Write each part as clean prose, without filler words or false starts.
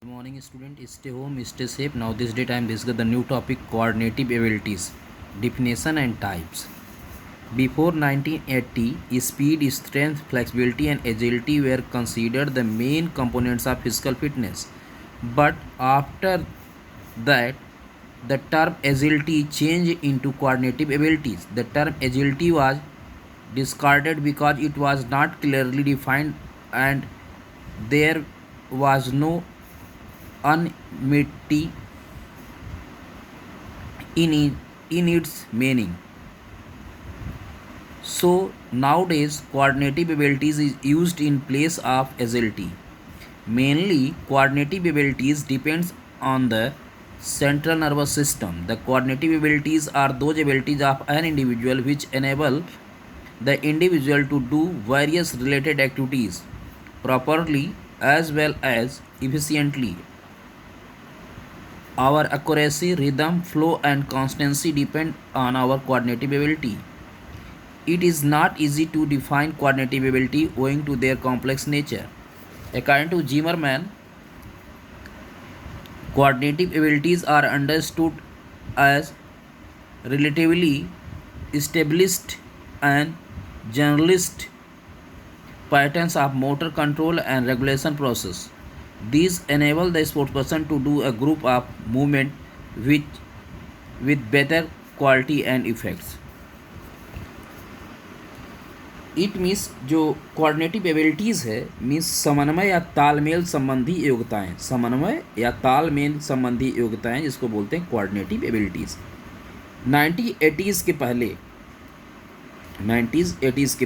Good morning student, stay home, stay safe. Now this date I am discussing the new topic coordinative abilities, definition and types. Before 1980, speed, strength, flexibility and agility were considered the main components of physical fitness. But after that, the term agility changed into coordinative abilities. The term agility was discarded because it was not clearly defined and there was no unity in its meaning. So nowadays coordinative abilities is used in place of agility. Mainly coordinative abilities depends on the central nervous system. The coordinative abilities are those abilities of an individual which enable the individual to do various related activities properly as well as efficiently. Our accuracy, rhythm, flow and constancy depend on our coordinative ability. It is not easy to define coordinative ability owing to their complex nature. According to Zimmerman, coordinative abilities are understood as relatively established and generalist patterns of motor control and regulation process. These enable the sportsperson to do a group of movement with better quality and effects. It means जो coordinative abilities है means समन्वय या तालमेल संबंधी योग्यताएं, समन्वय या तालमेल संबंधी योग्यताएं जिसको बोलते हैं कोऑर्डिनेटिव एबिलिटीज़। 1980s के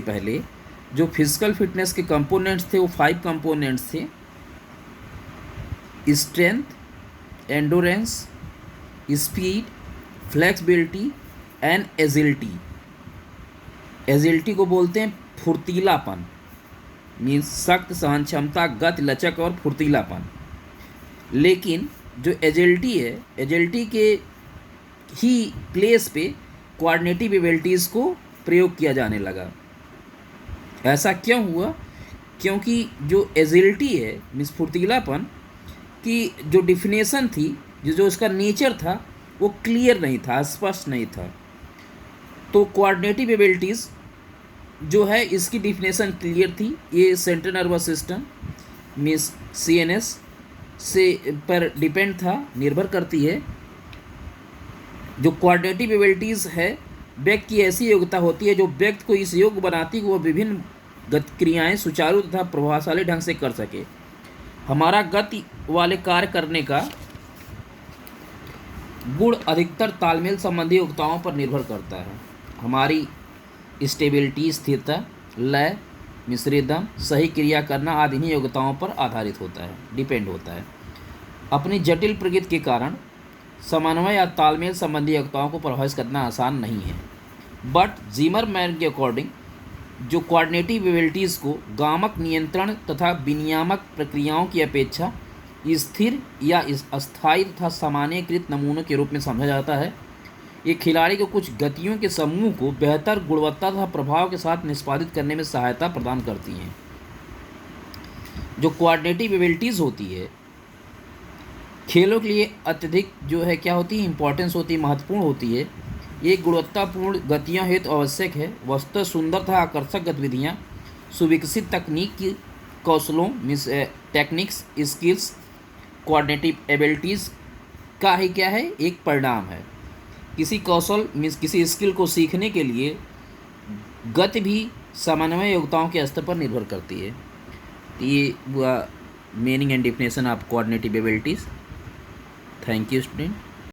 पहले जो फिजिकल फिटनेस के कंपोनेंट्स थे वो 5 कंपोनेंट्स थे: strength, endurance, speed, flexibility and agility. Agility को बोलते हैं फुर्तीलापन, मीन्स सख्त, सहन क्षमता, गति, लचक और फुर्तीलापन। लेकिन जो एजिलिटी है, एजिलिटी के ही प्लेस पे कोऑर्डिनेटिव एबिलिटीज़ को प्रयोग किया जाने लगा। ऐसा क्यों हुआ? क्योंकि जो एजिलिटी है मीन्स फुर्तीलापन की जो डिफिनेशन थी, जो उसका नेचर था वो क्लियर नहीं था, स्पष्ट नहीं था। तो कोऑर्डिनेटिव एबिलिटीज़ जो है इसकी डिफिनेशन क्लियर थी। ये central nervous system means CNS से पर डिपेंड था, निर्भर करती है। जो कोऑर्डिनेटिव एबिलिटीज़ है व्यक्ति की ऐसी योग्यता होती है जो व्यक्ति को इस योग्य बनाती है कि वह विभिन्न गति क्रियाएँ सुचारू तथा प्रभावशाली ढंग से कर सके। हमारा गति वाले कार्य करने का गुण अधिकतर तालमेल संबंधी योग्यताओं पर निर्भर करता है। हमारी स्टेबिलिटी, स्थिरता, लय, मिश्रितम, सही क्रिया करना आदि इन्हीं योग्यताओं पर आधारित होता है, डिपेंड होता है। अपनी जटिल प्रकृति के कारण समन्वय या तालमेल संबंधी योग्यताओं को प्रभावित करना आसान नहीं है। बट जिमरमैन के अकॉर्डिंग जो कोऑर्डिनेटिव एबिलिटीज़ को गामक नियंत्रण तथा विनियामक प्रक्रियाओं की अपेक्षा स्थिर या अस्थायी तथा सामान्यीकृत नमूनों के रूप में समझा जाता है। ये खिलाड़ी को कुछ गतियों के समूह को बेहतर गुणवत्ता तथा प्रभाव के साथ निष्पादित करने में सहायता प्रदान करती हैं। जो कोऑर्डिनेटिव एबिलिटीज़ होती है खेलों के लिए अत्यधिक जो है क्या होती है, इंपॉर्टेंस होती है, महत्वपूर्ण होती है। ये गुणवत्तापूर्ण गतियों हेतु आवश्यक है। वस्तुतः सुंदर तथा आकर्षक गतिविधियाँ सुविकसित तकनीक की कौशलों means techniques, skills, coordinative abilities का ही क्या है, एक परिणाम है। किसी कौशल मीन्स किसी स्किल को सीखने के लिए गति भी समन्वय योग्यताओं के स्तर पर निर्भर करती है। ये meaning and definition of coordinative abilities. Thank you student.